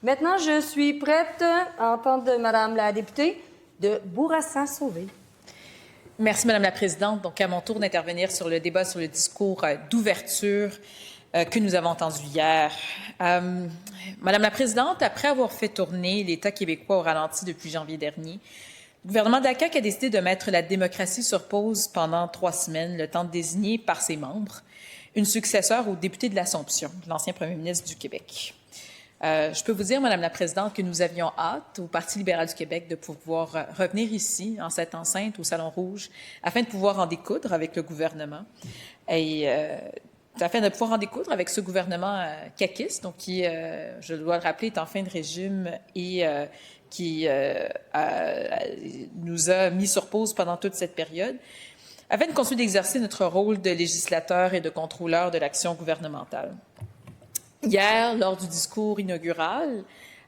Maintenant, je suis prête à entendre Madame la députée de Bourassa-Sauvé. Merci, Madame la Présidente. Donc, à mon tour d'intervenir sur le débat sur le discours d'ouverture que nous avons entendu hier. Madame la Présidente, après avoir fait tourner l'État québécois au ralenti depuis janvier dernier, le gouvernement de la CAQ a décidé de mettre la démocratie sur pause pendant 3 semaines, le temps de désigner par ses membres une successeur au député de l'Assomption, l'ancien premier ministre du Québec. Je peux vous dire, Madame la Présidente, que nous avions hâte au Parti libéral du Québec de pouvoir revenir ici, en cette enceinte, au Salon Rouge, afin de pouvoir en découdre avec le gouvernement et afin de pouvoir en découdre avec ce gouvernement caquiste, donc qui, je dois le rappeler, est en fin de régime et qui nous a mis sur pause pendant toute cette période, afin de continuer d'exercer notre rôle de législateur et de contrôleur de l'action gouvernementale. Hier, lors du discours inaugural,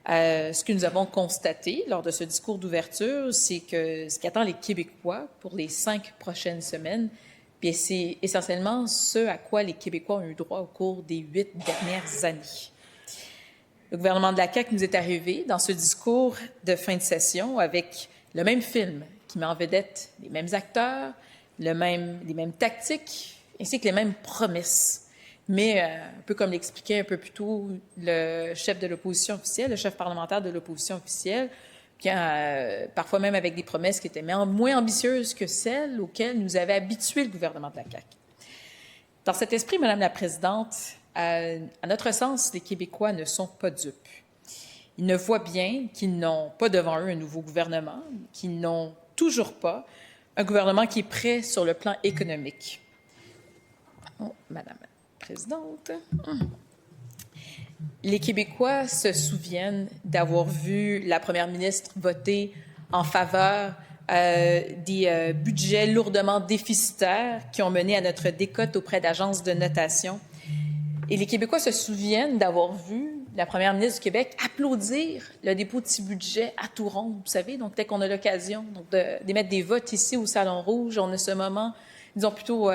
ce que nous avons constaté lors de ce discours d'ouverture, c'est que ce qu'attend les Québécois pour les 5 prochaines semaines, bien, c'est essentiellement ce à quoi les Québécois ont eu droit au cours des 8 dernières années. Le gouvernement de la CAQ nous est arrivé dans ce discours de fin de session avec le même film qui met en vedette les mêmes acteurs, les mêmes tactiques, ainsi que les mêmes promesses. Mais, un peu comme l'expliquait un peu plus tôt le chef de l'opposition officielle, le chef parlementaire de l'opposition officielle, parfois même avec des promesses qui étaient moins ambitieuses que celles auxquelles nous avait habitué le gouvernement de la CAQ. Dans cet esprit, Madame la Présidente, à notre sens, les Québécois ne sont pas dupes. Ils ne voient bien qu'ils n'ont pas devant eux un nouveau gouvernement, qu'ils n'ont toujours pas un gouvernement qui est prêt sur le plan économique. Oh, Madame la Présidente. Les Québécois se souviennent d'avoir vu la première ministre voter en faveur des budgets lourdement déficitaires qui ont mené à notre décote auprès d'agences de notation. Et les Québécois se souviennent d'avoir vu la première ministre du Québec applaudir le dépôt de ces budgets à tout rond, vous savez. Donc, dès qu'on a l'occasion d'émettre des votes ici au Salon Rouge, on a ce moment, disons plutôt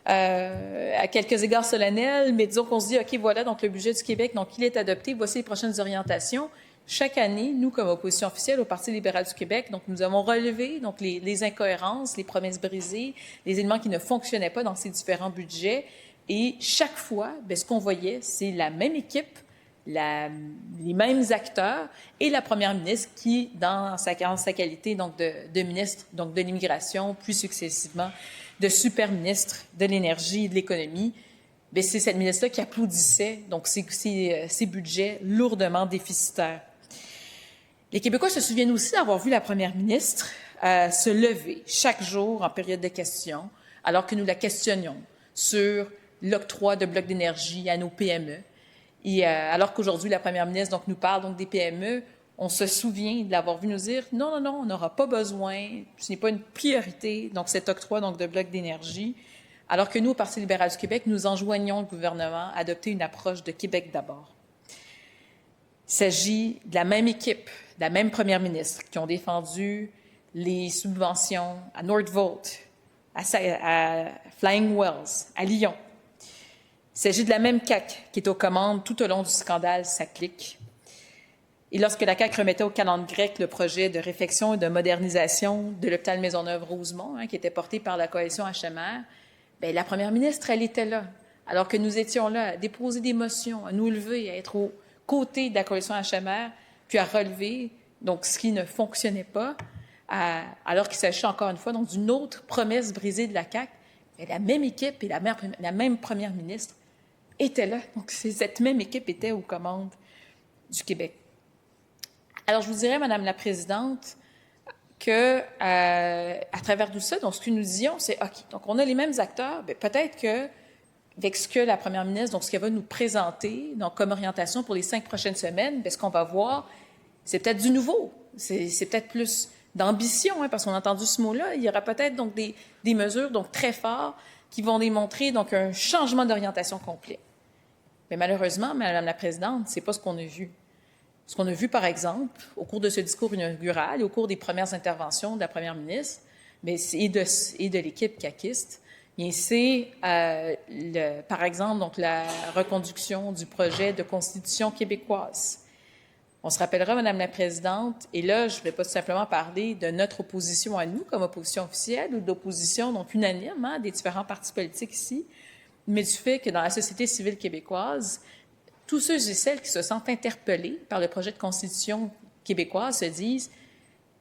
à quelques égards solennels, mais disons qu'on se dit, OK, voilà, donc le budget du Québec, donc il est adopté, voici les prochaines orientations. Chaque année, nous, comme opposition officielle au Parti libéral du Québec, donc nous avons relevé donc les incohérences, les promesses brisées, les éléments qui ne fonctionnaient pas dans ces différents budgets. Et chaque fois, bien, ce qu'on voyait, c'est la même équipe, les mêmes acteurs et la première ministre qui, dans sa qualité donc de ministre donc de l'immigration, puis successivement de super ministre de l'énergie et de l'économie, bien, c'est cette ministre-là qui applaudissait donc ces budgets lourdement déficitaires. Les Québécois se souviennent aussi d'avoir vu la première ministre se lever chaque jour en période de questions, alors que nous la questionnions sur l'octroi de blocs d'énergie à nos PME. Et alors qu'aujourd'hui, la première ministre donc, nous parle donc, des PME, on se souvient de l'avoir vu nous dire « Non, non, non, on n'aura pas besoin, ce n'est pas une priorité, donc cet octroi donc, de blocs d'énergie », alors que nous, au Parti libéral du Québec, nous enjoignons le gouvernement à adopter une approche de Québec d'abord. Il s'agit de la même équipe, de la même première ministre qui ont défendu les subventions à Nordvolt, à Flying Wells, à Lyon. Il s'agit de la même CAQ qui est aux commandes tout au long du scandale SACLIC. Et lorsque la CAQ remettait au calendrier grec le projet de réfection et de modernisation de l'hôpital Maisonneuve-Rosemont, qui était porté par la coalition HMR, bien, la première ministre, elle était là. Alors que nous étions là à déposer des motions, à nous lever, à être aux côtés de la coalition HMR, puis à relever donc, ce qui ne fonctionnait pas, alors qu'il s'agit encore une fois donc, d'une autre promesse brisée de la CAQ. Et la même équipe et la même première ministre était là. Donc, cette même équipe était aux commandes du Québec. Alors, je vous dirais, Madame la Présidente, que à travers tout ça, donc ce que nous disions, c'est OK, donc on a les mêmes acteurs, bien, peut-être que avec ce que la première ministre, donc ce qu'elle va nous présenter donc, comme orientation pour les 5 prochaines semaines, bien, ce qu'on va voir, c'est peut-être du nouveau, c'est peut-être plus d'ambition, parce qu'on a entendu ce mot-là. Il y aura peut-être donc des mesures donc très fortes qui vont démontrer donc un changement d'orientation complet. Mais malheureusement, Madame la Présidente, c'est pas ce qu'on a vu. Ce qu'on a vu, par exemple, au cours de ce discours inaugural et au cours des premières interventions de la première ministre, mais et de l'équipe caquiste, bien c'est par exemple donc la reconduction du projet de constitution québécoise. On se rappellera, Madame la Présidente, et là, je ne vais pas simplement parler de notre opposition à nous comme opposition officielle ou d'opposition donc unanime des différents partis politiques ici, mais du fait que dans la société civile québécoise, tous ceux et celles qui se sentent interpellés par le projet de constitution québécoise se disent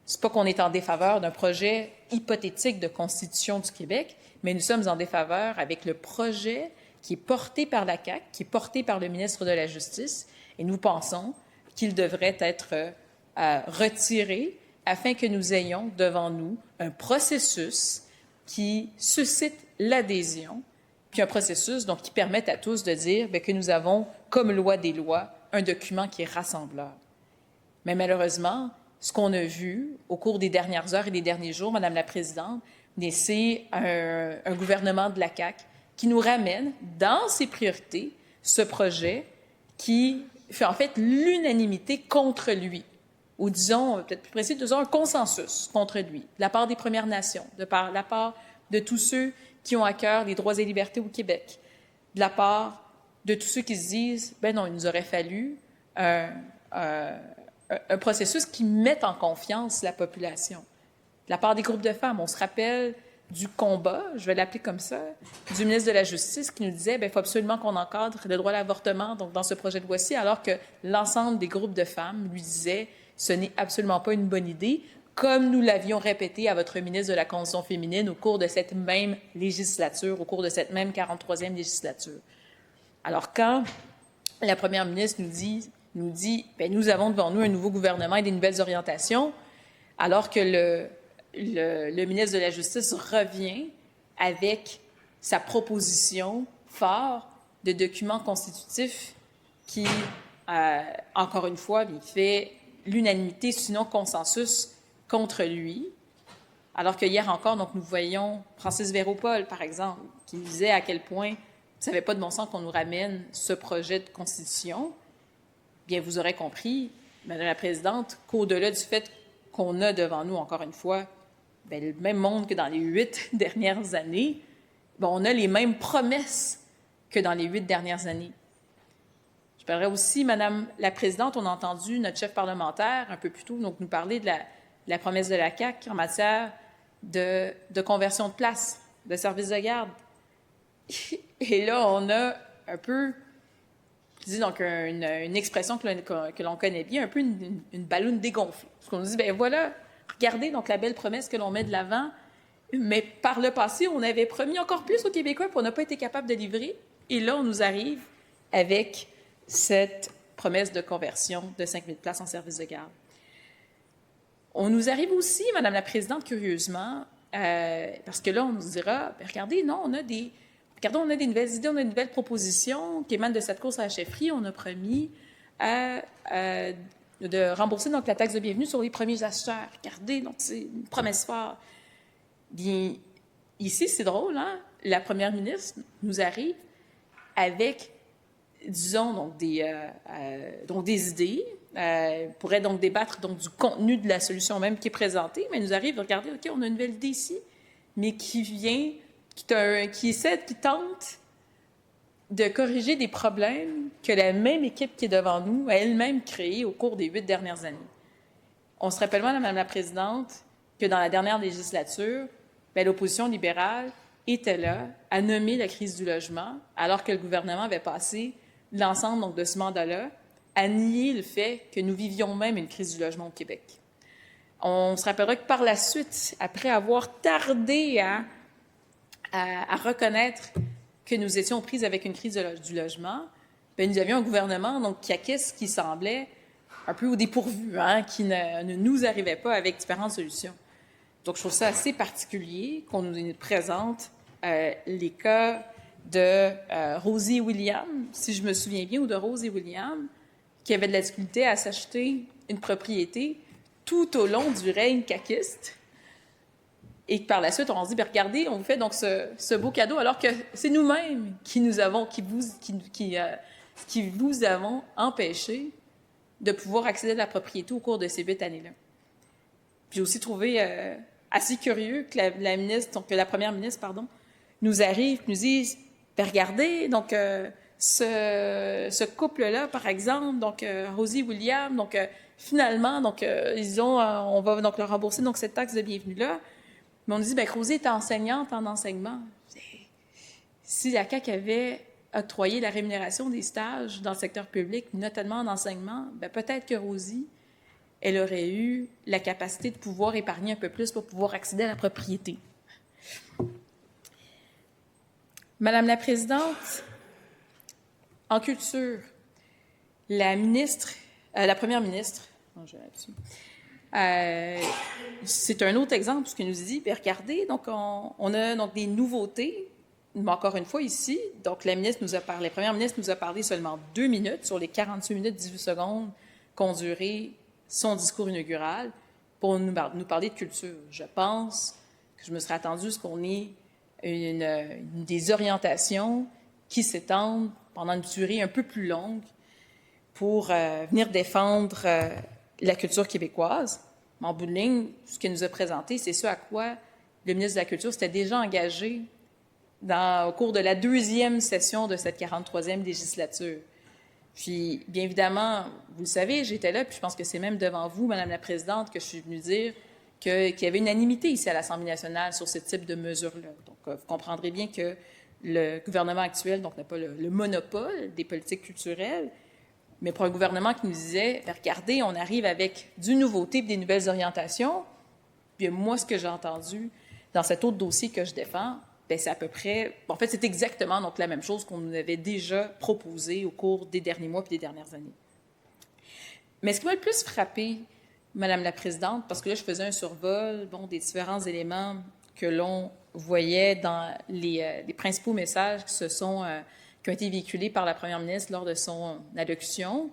c'est pas qu'on est en défaveur d'un projet hypothétique de constitution du Québec, mais nous sommes en défaveur avec le projet qui est porté par la CAQ, qui est porté par le ministre de la Justice, et nous pensons qu'il devrait être retiré afin que nous ayons devant nous un processus qui suscite l'adhésion, puis un processus donc, qui permette à tous de dire bien, que nous avons, comme loi des lois, un document qui est rassembleur. Mais malheureusement, ce qu'on a vu au cours des dernières heures et des derniers jours, Madame la Présidente, c'est un gouvernement de la CAQ qui nous ramène dans ses priorités ce projet qui fait en fait l'unanimité contre lui, ou disons, peut-être plus précis, disons un consensus contre lui, de la part des Premières Nations, de la part de tous ceux qui ont à cœur les droits et libertés au Québec, de la part de tous ceux qui se disent, ben non, il nous aurait fallu un processus qui mette en confiance la population. De la part des groupes de femmes, on se rappelle du combat, je vais l'appeler comme ça, du ministre de la Justice qui nous disait il faut absolument qu'on encadre le droit à l'avortement donc dans ce projet de loi-ci, alors que l'ensemble des groupes de femmes lui disaient ce n'est absolument pas une bonne idée, comme nous l'avions répété à votre ministre de la Condition féminine au cours de cette même législature, au cours de cette même 43e législature. Alors quand la première ministre nous dit nous avons devant nous un nouveau gouvernement et des nouvelles orientations, alors que le ministre de la Justice revient avec sa proposition phare de document constitutif qui, encore une fois, il fait l'unanimité, sinon consensus, contre lui. Alors que hier encore, donc, nous voyons Francis Véropol, par exemple, qui disait à quel point ça n'avait pas de bon sens qu'on nous ramène ce projet de constitution. Bien, vous aurez compris, Madame la Présidente, qu'au-delà du fait qu'on a devant nous, encore une fois, bien, le même monde que dans les 8 dernières années, bien, on a les mêmes promesses que dans les 8 dernières années. Je parlerai aussi, Madame la Présidente, on a entendu notre chef parlementaire un peu plus tôt donc, nous parler de la promesse de la CAQ en matière de conversion de places, de services de garde. Et là, on a un peu, je dis donc une expression que l'on connaît bien, un peu une balloune dégonflée. Parce qu'on nous dit, bien voilà, regardez donc la belle promesse que l'on met de l'avant, mais par le passé, on avait promis encore plus aux Québécois, puis on n'a pas été capable de livrer. Et là, on nous arrive avec cette promesse de conversion de 5 000 places en service de garde. On nous arrive aussi, Madame la Présidente, curieusement, parce que là, on nous dira, bien, regardez, non, on a des nouvelles idées, on a de nouvelles propositions qui émanent de cette course à la chefferie. On a promis de rembourser donc, la taxe de bienvenue sur les premiers acheteurs. Regardez, donc c'est une promesse forte. Bien, ici, c'est drôle, hein? La première ministre nous arrive avec, disons, donc des idées, pourrait donc débattre donc, du contenu de la solution même qui est présentée, mais elle nous arrive, regardez, OK, on a une nouvelle idée ici, mais qui tente de corriger des problèmes que la même équipe qui est devant nous a elle-même créés au cours des 8 dernières années. On se rappelle, Madame la Présidente, que dans la dernière législature, bien, l'opposition libérale était là à nommer la crise du logement, alors que le gouvernement avait passé l'ensemble donc, de ce mandat-là à nier le fait que nous vivions même une crise du logement au Québec. On se rappellera que par la suite, après avoir tardé à reconnaître que nous étions prises avec une crise du logement, bien, nous avions un gouvernement donc, qui semblait un peu au dépourvu, hein, qui ne nous arrivait pas avec différentes solutions. Donc, je trouve ça assez particulier qu'on nous présente les cas de Rosie Williams, si je me souviens bien, ou de Rose et William, qui avaient de la difficulté à s'acheter une propriété tout au long du règne caquiste. Et que par la suite, on se dit, bien, regardez, on vous fait donc ce beau cadeau, alors que c'est nous-mêmes qui vous avons empêché de pouvoir accéder à la propriété au cours de ces 8 années-là. J'ai aussi trouvé assez curieux que la première ministre, nous arrive, nous dise, bien, regardez, donc ce couple-là, par exemple, donc Rosie et William, donc finalement, donc ils ont, on va donc leur rembourser donc cette taxe de bienvenue-là. Mais on nous dit, ben Rosie est enseignante en enseignement. Si la CAQ avait octroyé la rémunération des stages dans le secteur public, notamment en enseignement, ben peut-être que Rosie, elle aurait eu la capacité de pouvoir épargner un peu plus pour pouvoir accéder à la propriété. Madame la Présidente, en culture, la première ministre, c'est un autre exemple, ce qu'elle nous dit. Bien, regardez, donc on a donc des nouveautés, mais encore une fois ici, donc la première ministre nous a parlé seulement 2 minutes sur les 48 minutes 18 secondes qu'ont duré son discours inaugural pour nous parler de culture. Je pense que je me serais attendue à ce qu'on ait des orientations qui s'étendent pendant une durée un peu plus longue pour venir défendre la culture québécoise. Mais en bout de ligne, ce qu'elle nous a présenté, c'est ce à quoi le ministre de la Culture s'était déjà engagé au cours de la 2e session de cette 43e législature. Puis, bien évidemment, vous le savez, j'étais là, puis je pense que c'est même devant vous, Madame la Présidente, que je suis venue dire qu'il y avait unanimité ici à l'Assemblée nationale sur ce type de mesures-là. Donc, vous comprendrez bien que le gouvernement actuel n'a pas le monopole des politiques culturelles, mais pour un gouvernement qui nous disait, regardez, on arrive avec du nouveauté et des nouvelles orientations, puis moi, ce que j'ai entendu dans cet autre dossier que je défends, bien, c'est à peu près... En fait, c'est exactement donc, la même chose qu'on nous avait déjà proposé au cours des derniers mois et des dernières années. Mais ce qui m'a le plus frappé, Madame la Présidente, parce que là, je faisais un survol des différents éléments que l'on voyait dans les principaux messages qui ont été véhiculés par la première ministre lors de son allocution.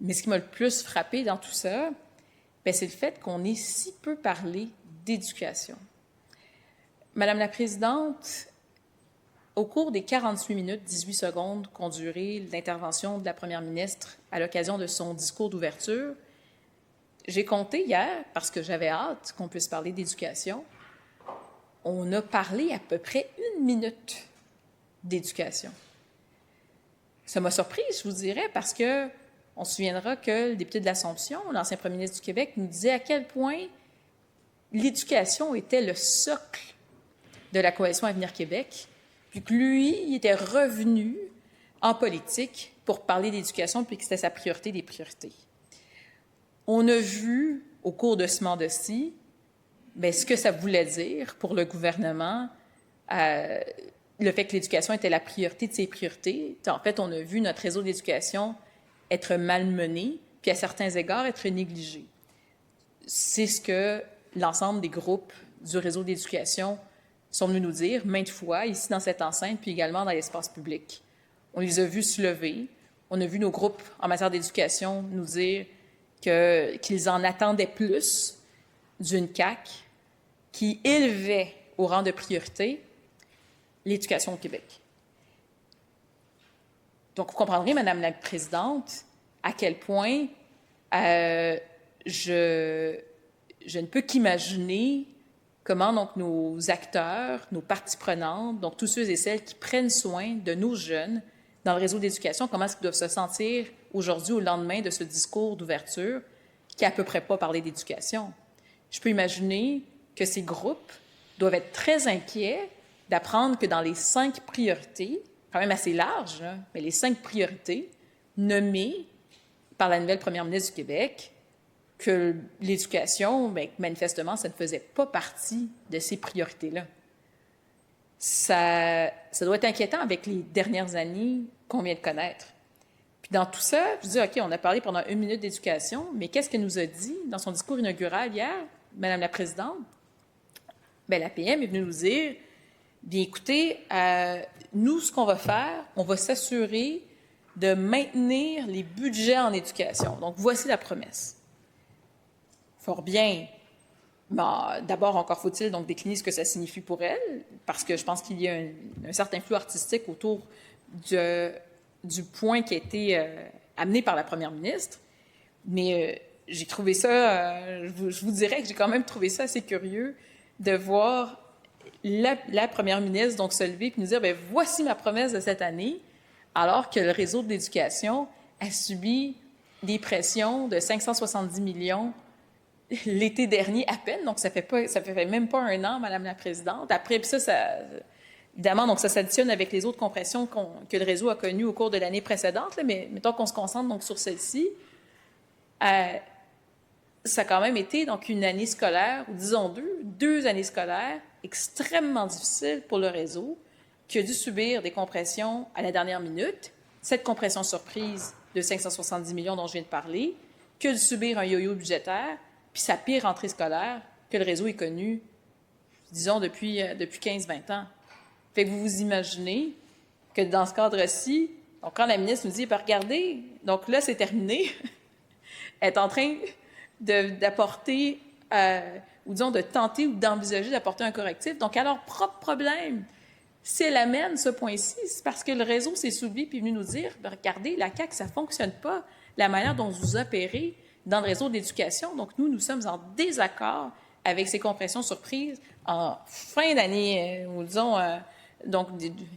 Mais ce qui m'a le plus frappé dans tout ça, bien, c'est le fait qu'on ait si peu parlé d'éducation. Madame la Présidente, au cours des 48 minutes 18 secondes qu'ont duré l'intervention de la première ministre à l'occasion de son discours d'ouverture, j'ai compté hier, parce que j'avais hâte qu'on puisse parler d'éducation, on a parlé à peu près 1 minute d'éducation. Ça m'a surprise, je vous dirais, parce que on se souviendra que le député de l'Assomption, l'ancien premier ministre du Québec, nous disait à quel point l'éducation était le socle de la Coalition Avenir Québec, puis que lui, il était revenu en politique pour parler d'éducation, puis que c'était sa priorité des priorités. On a vu, au cours de ce mandat-ci, ce que ça voulait dire pour le gouvernement, le fait que l'éducation était la priorité de ses priorités. En fait, on a vu notre réseau d'éducation être malmené, puis à certains égards, être négligé. C'est ce que l'ensemble des groupes du réseau d'éducation sont venus nous dire maintes fois, ici dans cette enceinte, puis également dans l'espace public. On les a vus se lever. On a vu nos groupes en matière d'éducation nous dire qu'ils en attendaient plus d'une CAQ qui élevait au rang de priorité l'éducation au Québec. Donc, vous comprendrez, Madame la Présidente, à quel point je ne peux qu'imaginer comment donc nos acteurs, nos parties prenantes, donc tous ceux et celles qui prennent soin de nos jeunes dans le réseau d'éducation, comment est-ce qu'ils doivent se sentir aujourd'hui au lendemain de ce discours d'ouverture qui n'a à peu près pas parlé d'éducation. Je peux imaginer que ces groupes doivent être très inquiets d'apprendre que dans les 5 priorités, quand même assez larges, mais les 5 priorités nommées par la nouvelle première ministre du Québec, que l'éducation, manifestement, ça ne faisait pas partie de ces priorités-là. Ça doit être inquiétant avec les dernières années qu'on vient de connaître. Puis dans tout ça, je dis, OK, on a parlé pendant 1 minute d'éducation, mais qu'est-ce qu'elle nous a dit dans son discours inaugural hier, Madame la Présidente? Bien, la PM est venue nous dire, bien écoutez, nous, ce qu'on va faire, on va s'assurer de maintenir les budgets en éducation. Donc, voici la promesse. Fort bien. D'abord, encore faut-il donc décliner ce que ça signifie pour elle, parce que je pense qu'il y a un certain flou artistique autour du point qui a été amené par la première ministre. Mais j'ai trouvé ça, je vous dirais que j'ai quand même trouvé ça assez curieux de voir la première ministre donc se lever et nous dire, bien, voici ma promesse de cette année. alors que le réseau de l'éducation a subi des pressions de 570 millions l'été dernier à peine, donc ça fait même pas un an, Madame la Présidente. Après, puis évidemment, donc ça s'additionne avec les autres compressions que le réseau a connues au cours de l'année précédente, là, mais mettons qu'on se concentre donc sur celle-ci. Ça a quand même été donc une année scolaire, ou disons deux années scolaires extrêmement difficiles pour le réseau, qui a dû subir des compressions à la dernière minute, cette compression surprise de 570 millions dont je viens de parler, qui a dû subir un yo-yo budgétaire, puis sa pire rentrée scolaire que le réseau ait connue, disons, depuis 15-20 ans. Fait que vous vous imaginez que dans ce cadre-ci, donc quand la ministre nous dit, ben regardez, donc là, c'est terminé, elle est en train d'apporter, ou disons, de tenter ou d'envisager d'apporter un correctif. Donc, à leur propre problème, si elle amène ce point-ci, c'est parce que le réseau s'est soulevé puis est venu nous dire, ben regardez, la CAQ, ça ne fonctionne pas, la manière dont vous opérez dans le réseau d'éducation. Donc, nous sommes en désaccord avec ces compressions surprises en fin d'année, ou disons, donc,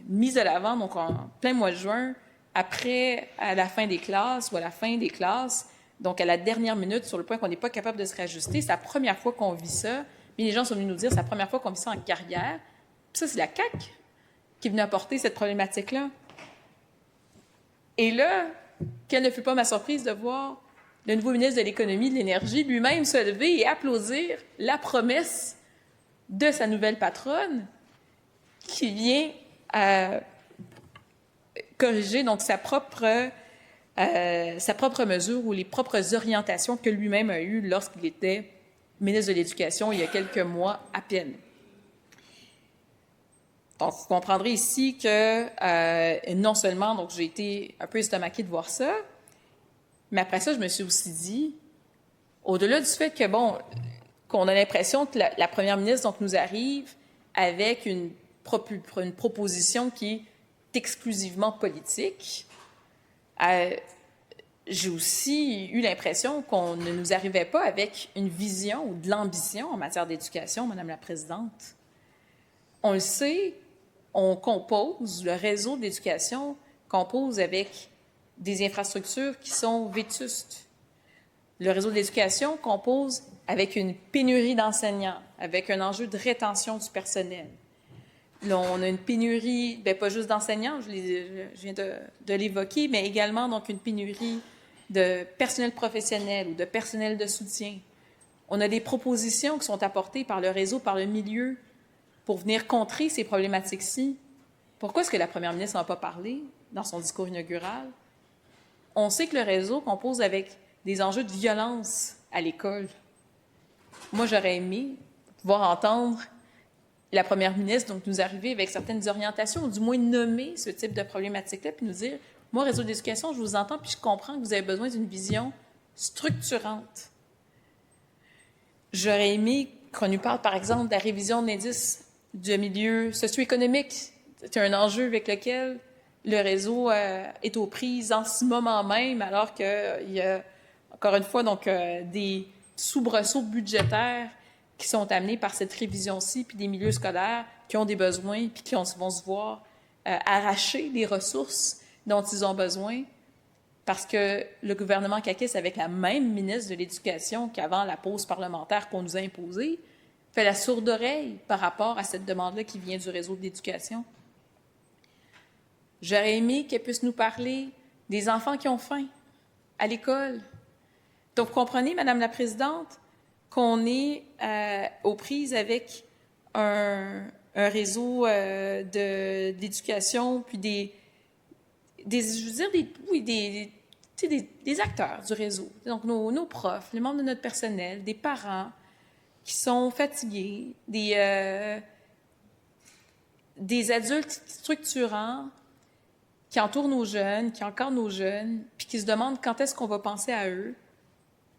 mise de l'avant, donc en plein mois de juin, après, à la fin des classes ou à la fin des classes, donc à la dernière minute, sur le point qu'on n'est pas capable de se réajuster. C'est la première fois qu'on vit ça. Mais les gens sont venus nous dire, c'est la première fois qu'on vit ça en carrière. Puis ça, c'est la CAQ qui est venue apporter cette problématique-là. Et là, quelle ne fut pas ma surprise de voir le nouveau ministre de l'Économie et de l'Énergie lui-même se lever et applaudir la promesse de sa nouvelle patronne qui vient corriger donc sa propre mesure ou les propres orientations que lui-même a eues lorsqu'il était ministre de l'Éducation il y a quelques mois à peine. Donc, vous comprendrez ici que non seulement donc j'ai été un peu estomaquée de voir ça, mais après ça, je me suis aussi dit, au-delà du fait que, bon, qu'on a l'impression que la première ministre donc, nous arrive avec une proposition qui est exclusivement politique, j'ai aussi eu l'impression qu'on ne nous arrivait pas avec une vision ou de l'ambition en matière d'éducation, Madame la Présidente. On le sait, on compose, le réseau d'éducation compose avec des infrastructures qui sont vétustes. Le réseau d'éducation compose avec une pénurie d'enseignants, avec un enjeu de rétention du personnel. Là, on a une pénurie, pas juste d'enseignants, je viens de l'évoquer, mais également donc une pénurie de personnel professionnel ou de personnel de soutien. On a des propositions qui sont apportées par le réseau, par le milieu, pour venir contrer ces problématiques-ci. Pourquoi est-ce que la première ministre n'en a pas parlé dans son discours inaugural? On sait que le réseau compose avec des enjeux de violence à l'école. Moi, j'aurais aimé pouvoir entendre la première ministre donc nous arriver avec certaines orientations, ou du moins nommer ce type de problématique-là, puis nous dire, moi, réseau d'éducation, je vous entends, puis je comprends que vous avez besoin d'une vision structurante. J'aurais aimé qu'on nous parle, par exemple, de la révision de l'indice du milieu socio-économique. C'est un enjeu avec lequel le réseau est aux prises en ce moment même, alors qu'il y a, encore une fois, donc, des soubresauts budgétaires qui sont amenés par cette révision-ci, puis des milieux scolaires qui ont des besoins, puis qui vont se voir arracher les ressources dont ils ont besoin, parce que le gouvernement caquiste, avec la même ministre de l'Éducation qu'avant la pause parlementaire qu'on nous a imposée, fait la sourde oreille par rapport à cette demande-là qui vient du réseau de l'éducation. J'aurais aimé qu'elle puisse nous parler des enfants qui ont faim à l'école. Donc, vous comprenez, Madame la Présidente, qu'on est aux prises avec un réseau d'éducation, puis des acteurs du réseau. Donc, nos profs, les membres de notre personnel, des parents qui sont fatigués, des adultes structurants qui entourent nos jeunes, qui encadrent nos jeunes, puis qui se demandent quand est-ce qu'on va penser à eux,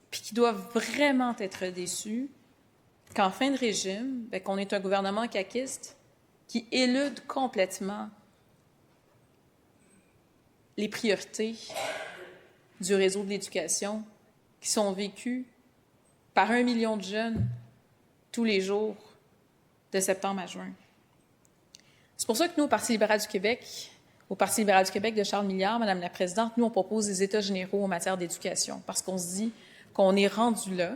puis qui doivent vraiment être déçus qu'en fin de régime, qu'on est un gouvernement caquiste qui élude complètement les priorités du réseau de l'éducation qui sont vécues par 1 million de jeunes tous les jours de septembre à juin. C'est pour ça que nous, au Parti libéral du Québec, Au Parti libéral du Québec de Charles Milliard, Madame la Présidente, nous, on propose des États généraux en matière d'éducation parce qu'on se dit qu'on est rendu là,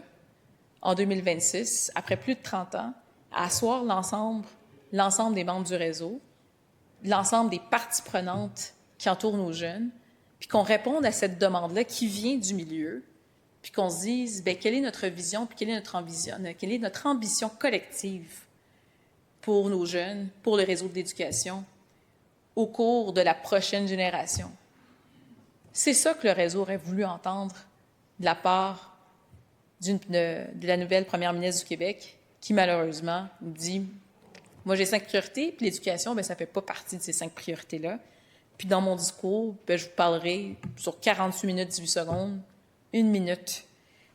en 2026, après plus de 30 ans, à asseoir l'ensemble des membres du réseau, l'ensemble des parties prenantes qui entourent nos jeunes, puis qu'on réponde à cette demande-là qui vient du milieu, puis qu'on se dise, bien, quelle est notre vision, puis quelle est notre ambition collective pour nos jeunes, pour le réseau d'éducation, au cours de la prochaine génération. C'est ça que le réseau aurait voulu entendre de la part de la nouvelle première ministre du Québec, qui malheureusement nous dit « Moi, j'ai 5 priorités, puis l'éducation, bien, ça ne fait pas partie de ces 5 priorités-là. Puis dans mon discours, bien, je vous parlerai sur 48 minutes 18 secondes, 1 minute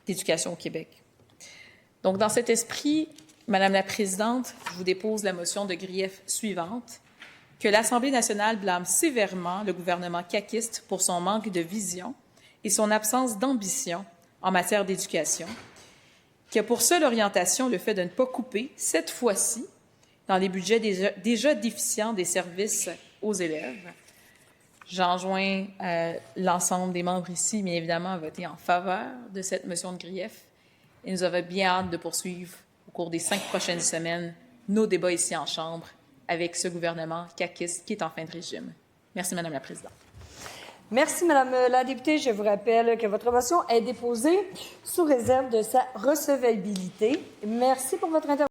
d'éducation au Québec. » Donc, dans cet esprit, Madame la Présidente, je vous dépose la motion de grief suivante, que l'Assemblée nationale blâme sévèrement le gouvernement caquiste pour son manque de vision et son absence d'ambition en matière d'éducation, qui a pour seule orientation le fait de ne pas couper, cette fois-ci, dans les budgets déjà déficients des services aux élèves. J'enjoins l'ensemble des membres ici, bien évidemment, à voter en faveur de cette motion de grief. Et nous avons bien hâte de poursuivre au cours des 5 prochaines semaines nos débats ici en Chambre avec ce gouvernement caquiste qui est en fin de régime. Merci, Madame la Présidente. Merci, Madame la députée. Je vous rappelle que votre motion est déposée sous réserve de sa recevabilité. Merci pour votre intervention.